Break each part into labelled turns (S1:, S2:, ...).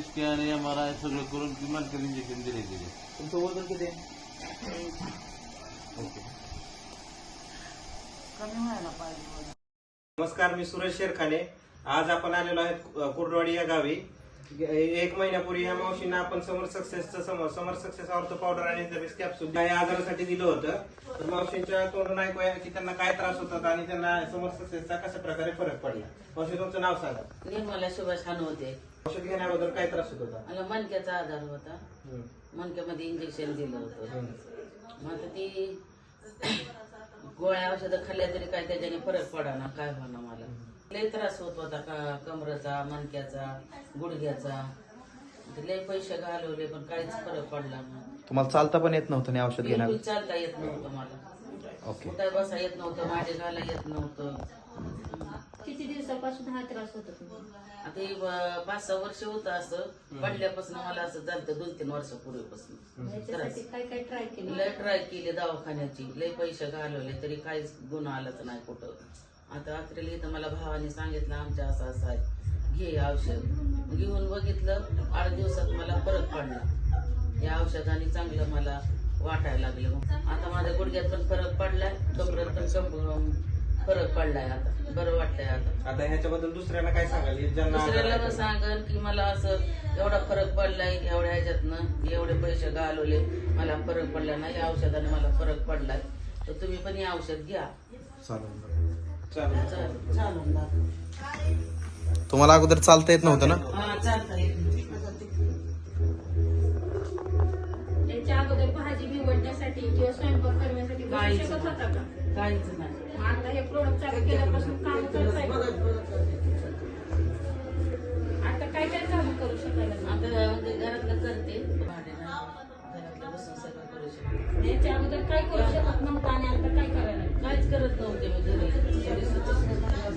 S1: Scan MRI सगळं करून किमान इंजेक्शन दिले गेले.
S2: तुमचं वजन किती आहे?
S3: कमी व्हायला पाहिजे.
S4: नमस्कार, मी सुरेश शेरखाने. आज आपण आलेलो आहे कुर्डवाडी या गावी. 1 महिन्यापूर्वी या मावशींना आपण समर सक्सेस ऑर्थो पावडर आणि कॅप्सूल या आजारासाठी दिलं होतं. तर मावशींच्या तोंडून ऐकूया की त्यांना काय त्रास होतात आणि त्यांना समर सक्सेसचा कशा प्रकारे फरक पडला. मावशी, तुमचं नाव सांगा.
S5: निर्मला सुभाष होते.
S4: औषध घेण्याबद्दल काय त्रास होत होता?
S5: मला मणक्याचा आजार होता. मणक्यामध्ये इंजेक्शन दिलं होतं. मग आता ती गोळ्या औषधं खाल्ल्या तरी काय त्याच्याने फरक पडा ना, काय होणार मला. लय त्रास होत होता कमरेचा, मणक्याचा, गुडघ्याचा. लय पैसे घालवले पण काहीच फरक पडला नाही.
S2: तुम्हाला चालता पण येत नव्हतं नाही औषध घेणार?
S5: चालता येत नव्हतं मला. उठाय बसा येत नव्हतं, मागे घाला येत नव्हतं.
S6: किती दिवसापासून हा त्रास होता तुम्हाला?
S5: आता 5-6 वर्ष होतं असं. पडल्यापासून मला असं झालं 2-3 वर्षापूर्वीपासून.
S6: काय काय ट्राय केलं?
S5: लय ट्राय केली दवाखान्याची, लय पैसे घालवले तरी काहीच गुण आलाच नाही कुठं. आता अखेरीला इथं मला भावाने सांगितलं आमच्या असं असं आहे, घे औषध. घेऊन बघितलं, 8 दिवसात मला फरक पडला. या औषधाने चांगलं मला वाटायला लागलं. आता माझ्या गुडघ्यात पण फरक पडलाय, कमरेत पण फरक पडलाय. आता बरं वाटतंय.
S4: आता ह्याच्याबद्दल दुसऱ्यांना काय सांगाल?
S5: दुसऱ्याला सांगन की मला असं एवढा फरक पडलाय, एवढ्या ह्याच्यातनं एवढे पैसे घालवले, मला फरक पडला नाही. या औषधाने मला फरक पडलाय. तर तुम्ही पण हे औषध घ्या. चालून
S2: तुम्हाला अगोदर चालता येत नव्हतं ना?
S5: हा, चालता येत.
S6: त्याच्या अगोदर भाजी निवडण्यासाठी किंवा स्वयंपाक करण्यासाठी
S5: काहीच
S6: शकत होता का?
S5: काहीच नाही.
S6: आता हे प्रोडक्ट चालू केल्यापासून काम करताय. आता काय काय काम करू शकाल?
S5: आता म्हणजे घरातलं करते, भांडे घरातलं बसून सगळं करू शकते.
S6: याच्या अगोदर काय करू शकत नव्हतं आणि आता काय करायला?
S5: काहीच करत नव्हते मी घरी.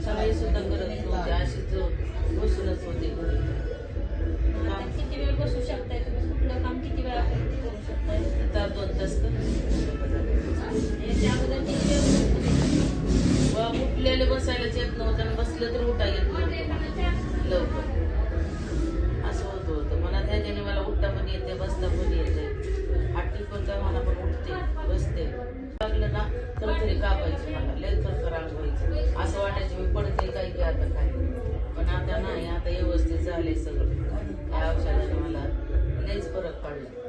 S5: सगळी सुद्धा करत नव्हते, अशीच बसूनच होते घरी.
S6: आता किती वेळ बसू शकताय तुम्ही? कुठलं काम किती वेळा करू शकताय?
S5: 2 तास
S6: याच्या अगोदर किती वेळ
S5: उठलेले बसायलाच येत नव्हतं आणि बसलं तर उठा येत नव्हतं लवकर. असं होतं. मला त्याच्याने मला उठता पण येते, बसता पण येते. हाटी पण काय मला पण उठते, बसते. लागलं ना तर तरी कापायची, मला लय खरखराट व्हायचं. असं वाटायचं मी पडते काय की आता काय. पण आता नाही, आता व्यवस्थित झाले सगळं. या औषधाने मला लयच फरक पडला.